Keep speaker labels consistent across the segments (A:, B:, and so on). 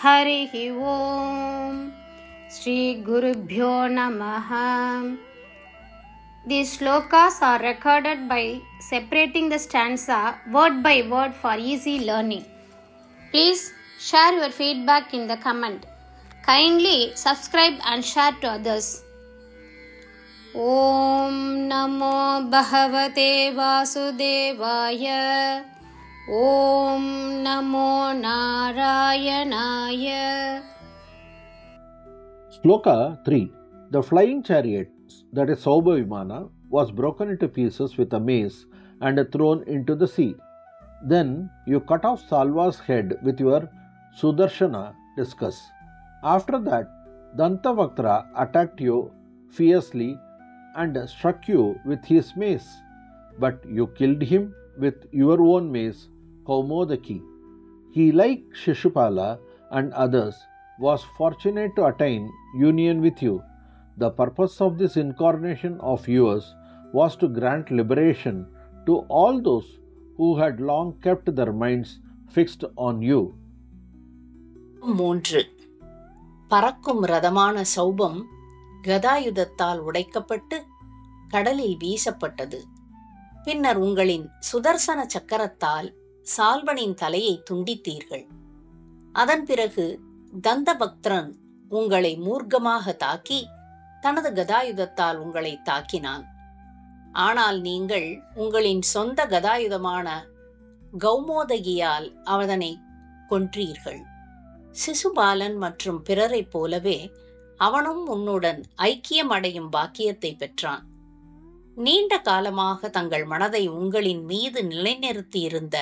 A: हरिः ओम श्री गुरुभ्यो नमः. These shlokas are recorded by separating the stanza word by word for easy learning. Please share your feedback in the comment. Kindly subscribe and share to others. Om Namo Bhagavate Vasudevaya. Om Namo Narayanaya.
B: Shloka 3. The flying chariot, that is Saubha Vimana, was broken into pieces with a mace and thrown into the sea. Then you cut off Salva's head with your Sudarshana discus. After that, Dantavaktra attacked you fiercely and struck you with his mace, but you killed him with your own mace, Kaumodaki. He, like Shishupala and others, was fortunate to attain union with you. The purpose of this incarnation of yours was to grant liberation to all those who had long kept their minds fixed on you.
C: 3. பறக்கும் ரதமான சௌபம் கதாயுதத்தால் உடைக்கப்பட்டு கடலில் வீசப்பட்டது. பின்னர் உங்களின் சுதர்சன சக்கரத்தால் சால்வனின் தலையை துண்டித்தீர்கள். அதன் பிறகு தந்தபக்திரன் உங்களை மூர்க்கமாக தாக்கி தனது கதாயுதத்தால் உங்களை தாக்கினான். ஆனால் நீங்கள் உங்களின் சொந்த கதாயுதமான கௌமோதகியால் அவனை கொன்றீர்கள். சிசுபாலன் மற்றும் பிறரைப் போலவே அவனும் உன்னுடன் ஐக்கியம் அடையும் பாக்கியத்தை பெற்றான். நீண்ட காலமாக தங்கள் மனதை உங்களின் மீது நிலைநிறுத்தியிருந்த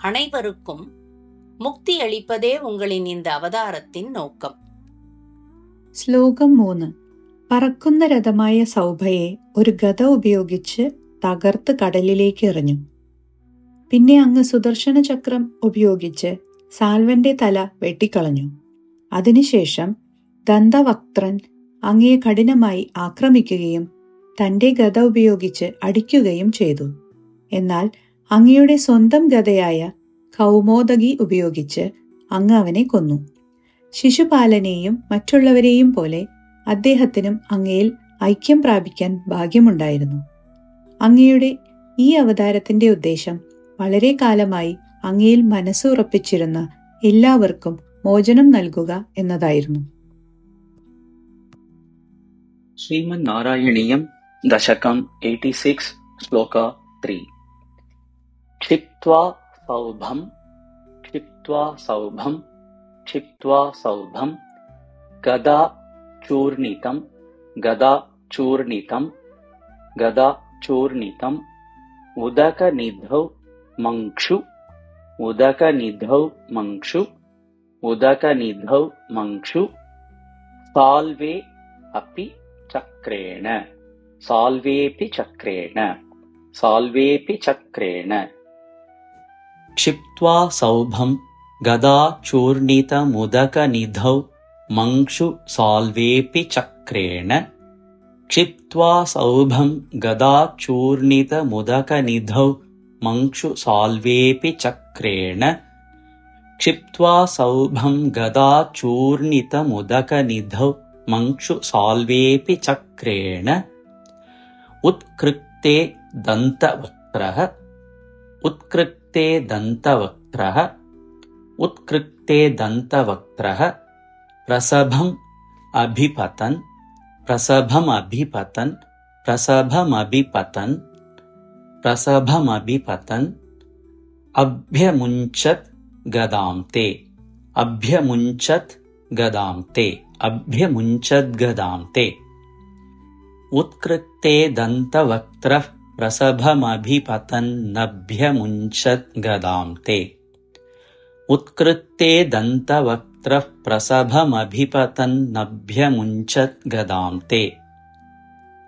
C: அனைவருக்கும் முக்தி அளிப்பதே உங்களின் இந்த അവതാരത്തിൻ നോക്കം.
D: ശ്ലോകം 3. പറക്കുന്ന രഥമായ സൗഭയെ ഒരു ഗദ ഉപയോഗിച്ച് തകർത്ത് കടലിലേക്ക് എറിഞ്ഞു. പിന്നെ അങ്ങ് സുദർശന ചക്രം ഉപയോഗിച്ച് സാൽവന്റെ തല വെട്ടിക്കളഞ്ഞു. അതിനുശേഷം ദന്തവക്ത്രൻ അങ്ങയെ കഠിനമായി ആക്രമിക്കുകയും തന്റെ ഗദ ഉപയോഗിച്ച് അടിക്കുകയും ചെയ്തു. എന്നാൽ അങ്ങയുടെ സ്വന്തം ഗദയായ കൗമോദകി ഉപയോഗിച്ച് അങ്ങ് അവനെ കൊന്നു. ശിശുപാലനെയും മറ്റുള്ളവരെയും പോലെ അദ്ദേഹത്തിനും അങ്ങയിൽ ഐക്യം പ്രാപിക്കാൻ ഭാഗ്യമുണ്ടായിരുന്നു. അങ്ങയുടെ ഈ അവതാരത്തിന്റെ ഉദ്ദേശം വളരെ കാലമായി അങ്ങയിൽ മനസ്സുറപ്പിച്ചിരുന്ന എല്ലാവർക്കും മോചനം നൽകുക എന്നതായിരുന്നു.
E: ശ്രീമദ് നാരായണീയം ദശകം 86 ശ്ലോക 3. ക്ഷിപ്ത്വാ സൗഭം ക്ഷിപ്ത്വാ സൗഭം ക്ഷിപ്ത്വാ സൗഭം ഗദാ ചൂർണിതം ഗദാ ചൂർണിതം ഗദാ ചൂർണിതം ഉദകനിധൗ മങ്ക്ഷു ഉദകനിധൗ മങ്ക്ഷു ഉദകനിധൗ മങ്ക്ഷു സാൽവേ അപി ചക്രേണ സാൽവേപി ചക്രേണ സാൽവേപി ചക്രേണ ക്ഷിപ്ത്വാ സൗഭം ഗദാ ചൂർണിതമുദകനിധൗ മങ്ക്ഷു സാൽവേപി ചക്രേണ ക്ഷിപ്ത്വാ സൗഭം ഗദാ ചൂർണിതമുദകനിധൗ മങ്ക്ഷു സാൽവേപി ചക്രേണ ക്ഷിപ്ത്വാ സൗഭം ഗദാ ചൂർണിതമുദകനിധൗ മങ്ക്ഷു സാൽവേപി ചക്രേണ ഉത്കൃക്തേ ദന്തവക്ത്രഃ ഉത്കൃക്തേ ദന്തവക്ത്രഃ ഉത്കൃക്തേ ദന്തവക്ത്രഃ പ്രസഭം അഭിപതൻ പ്രസഭമഭിപതൻ പ്രസഭമഭിപതൻ പ്രസഭമഭിപതൻ അഭ്യമുഞ്ചത് ഗദാം തേ അഭ്യമുഞ്ചത് ഗദാം തേ അഭ്യമുഞ്ചത് ഗദാം തേ ഉത്കൃക്തേ ദന്തവക്ത്രഃ പ്രസഭമഭിപതന്നഭ്യമുഞ്ചത് ഗദാം തേ ഉത്കൃക്തേ ദന്തവക്ത്രഃ പ്രസഭമഭിപതന്നഭ്യമുഞ്ചത് ഗദാം തേ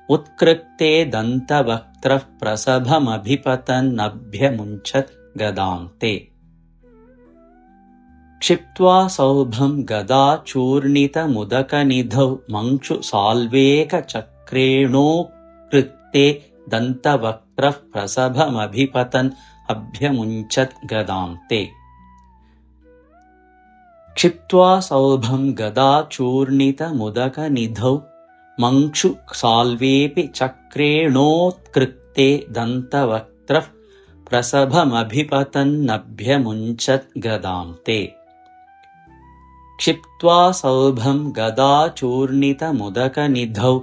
E: ഉത്കൃക്തേ ദന്തവക്ത്രഃ പ്രസഭമഭിപതന്നഭ്യമുഞ്ചത് ഗദാം തേ ക്ഷിപ്ത്വാ സൗഭം ഗദാ ചൂർണിതമുദകനിധൗ മങ്ക്ഷു സാൽവേക ചക്രേണോകൃക്തേ ദന്തവക്ത്രഃ പ്രസഭമഭിപതൻ അഭ്യമുഞ്ചത് ഗദാം തേ क्षिप्त्वा सौभं गदाचूर्णितमुदकनिधौ मङ्क्षु साल्वेऽपि चक्रेणोत्कृत्ते दन्तवक्त्रः प्रसभमभिपतन्नभ्यमुञ्चत् गदां ते। क्षिप्त्वा सौभं गदाचूर्णितमुदकनिधौ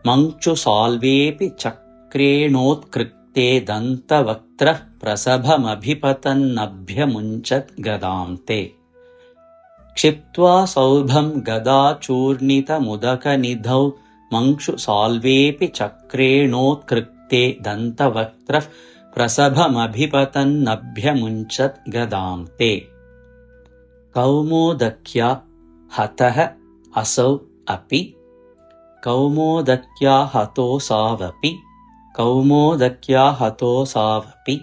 E: मङ्क्षु साल्वेऽपि चक्रेणोत्कृत्ते दन्तवक्त्रः प्रसभमभिपतन्नभ्यमुञ्चत् गदां ते। क्षिप्त्वा सौभं गदाचूर्णितमुदकनिधौ मङ्क्षु साल्वेऽपि चक्रेणोत्कृत्ते दन्तवक्त्रः प्रसभमभिपतन्नभ्यमुञ्चत् गदां ते। कौमोदक्या हतः असौ अपि कौमोदक्या हतोऽसावपि कौमोदक्या हतोऽसावपि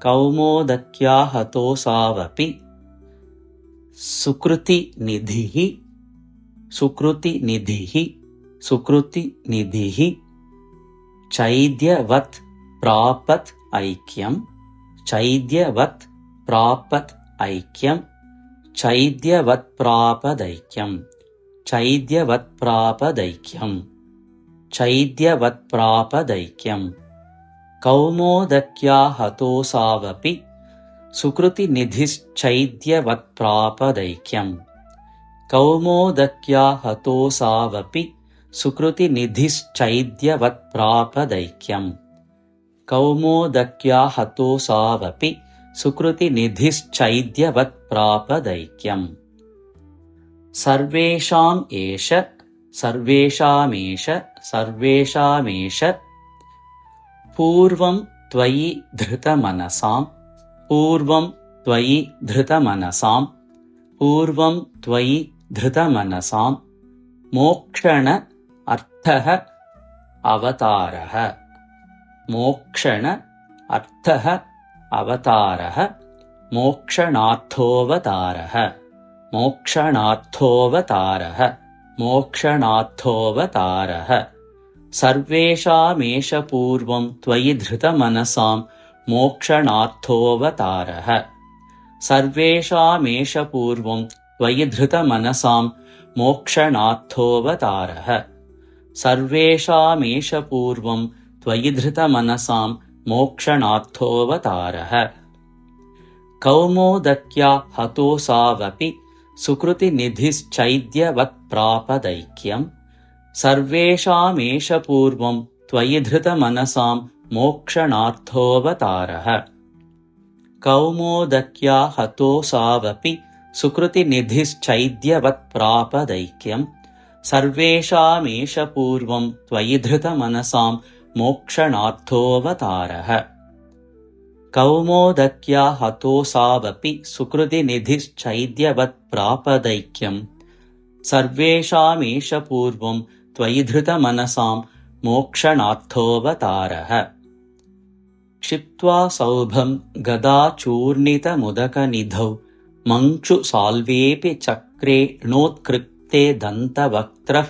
E: कौमोदक्या हतोऽसावपि सुकृतिनिधिः सुकृतिनिधिः सुकृतिनिधिः चैद्यवत् प्रापत् ऐक्यं चैद्यवत् प्रापत् ऐक्यं चैद्यवत् प्रापदैक्यं चैद्यवत् प्रापदैक्यं चैद्यवत् प्रापदैक्यं कौमोदक्या हतोऽसावपि सुकृतिनिधिश्चैद्यवत् प्रापदैक्यं कौमोदक्या हतोऽसावपि सुकृतिनिधिश्चैद्यवत् प्रापदैक्यं कौमोदक्या हतोऽसावपि सुकृतिनिधिश्चैद्यवत् प्रापदैक्यं सर्वेषाम् एष सर्वेषामेष सर्वेषामेष पूर्वं त्वयि धृतमनसां पूर्वं त्वयि धृतमनसां पूर्वं त्वयि धृतमनसां मोक्षण अर्थः अवतारः मोक्षण अर्थः अवतारः मोक्षणार्थोऽवतारः मोक्षणार्थोऽवतारः मोक्षणार्थोऽवतारः सर्वेषामेष पूर्वं त्वयि धृतमनसां मोक्षणार्थोऽवतारः सर्वेषामेष पूर्वं त्वयि धृतमनसां मोक्षणार्थोऽवतारः सर्वेषामेष पूर्वं त्वयि धृतमनसां मोक्षणार्थोऽवतारः कौमोदक्या हतोऽसावपि सुकृतिनिधिश्चैद्यवत् प्रापदैक्यं सर्वेषामेष पूर्वं त्वयि धृतमनसां मोक्षणार्थोऽवतारः कौमोदक्या हतोऽसावपि सुकृतिनिधिश्चैद्यवत् प्रापदैक्यं सर्वेषामेष पूर्वं त्वयि धृतमनसां मोक्षणार्थोऽवतारः कौमोदक्या हतोऽसावपि सुकृतिनिधिश्चैद्यवत् प्रापदैक्यं सर्वेषामेष पूर्वं त्वयि धृतमनसां मोक्षणार्थोऽवतारः क्षिप्त्वा सौभं गदाचूर्णितमुदकनिधौ मङ्क्षु साल्वेऽपि चक्रेणोत्कृत्ते दन्तवक्त्रः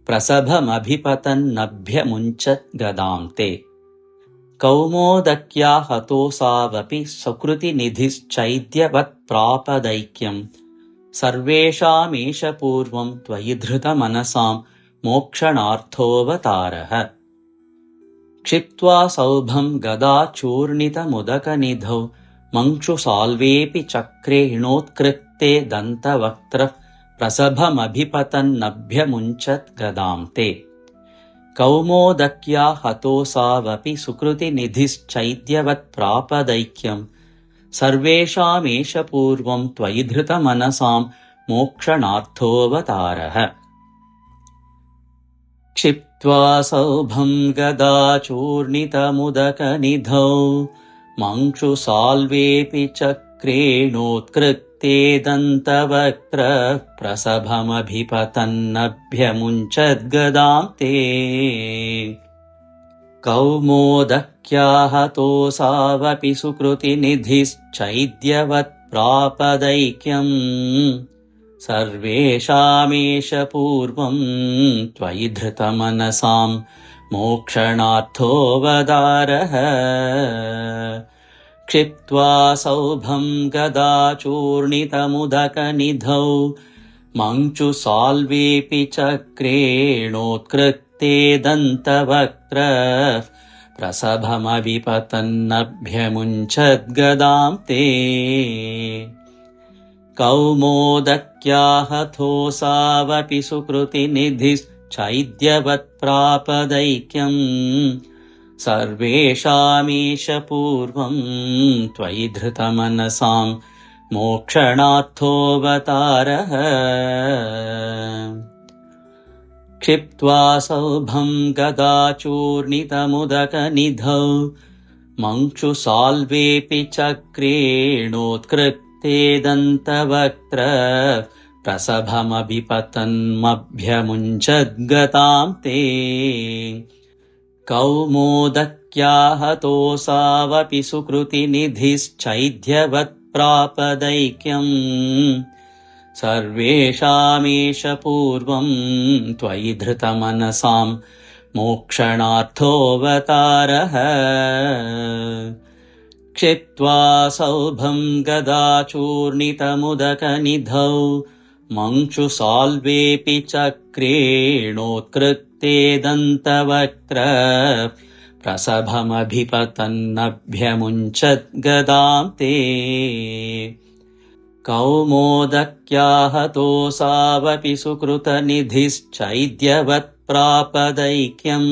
E: प्रसभमभिपतन्नभ्यमुञ्चत् गदां ते कौमोदक्या हतोऽसावपि सुकृतिनिधिश्चैद्यवत् प्रापदैक्यं सर्वेषामेष पूर्वं त्वयि धृतमनसां मोक्षणार्थोऽवतारः क्षिप्त्वा सौभं गदाचूर्णितमुदकनिधौ मङ्क्षु साल्वेऽपि चक्रेणोत्कृत्ते दन्तवक्त्रः प्रसभमभिपतन्नभ्यमुञ्चत् गदां ते कौमोदक्या हतोऽसावपि सुकृतिनिधिश्चैद्यवत् प्रापदैक्यं सर्वेषामेष पूर्वं त्वयि धृतमनसां मोक्षणार्थोऽवतारः क्षिप्त्वा सौभं गदाचूर्णितमुदकनिधौ मङ्क्षु साल्वेऽपि चक्रेणोत्कृत्ते दन्तवक्त्रः प्रसभमभिपतन्नभ्यमुञ्चत् गदां ते कौमोदक्या हतोऽसावपि सुकृतिनिधिश्चैद्यवत् प्रापदैक्यं सर्वेषामेष पूर्वं त्वयि धृतमनसां मोक्षणार्थोऽवतारः क्षिप्त्वा सौभं गदाचूर्णितमुदकनिधौ मञ्चुसाल्वेऽपि चक्रेणोत्कृत्ते दन्तवक्त्रः प्रसभमविपतन्नभ्यमुञ्चद्गदां ते कौमोदक्याहथोऽसावपि सुकृतिनिधिश्चैद्यवत्प्रापदैक्यम् सर्वेषामीश पूर्वं त्वयि धृतमनसां मोक्षणार्थोऽवतारः क्षिप्त्वा सौभं गदाचूर्णितमुदकनिधौ मञ्चुसाल्वेऽपि चक्रेणोत्कृत्ते दन्तवक्त्रः प्रसभमभिपतन्मभ्यमुञ्चद्गतां ते कौमोदक्याहतोऽसावपि सुकृतिनिधिश्चैद्यवत्प्रापदैक्यम् सर्वेषामीश पूर्वं त्वयि धृतमनसां मोक्षणार्थोऽवतारः क्षिप्त्वा सौभं गदाचूर्णितमुदकनिधौ मञ्चुसाल्वेऽपि चक्रेणोत्कृत्ते दन्तवक्त्रः प्रसभमभिपतन्नभ्यमुञ्चद्गदां ते कौमोदक्याहतोऽसावपि सुकृतनिधिश्चैद्यवत्प्रापदैक्यम्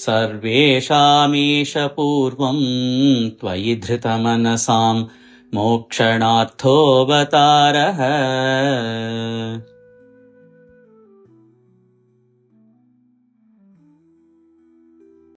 E: सर्वेषामीश पूर्वं त्वयि धृतमनसां मोक्षणार्थोऽवतारः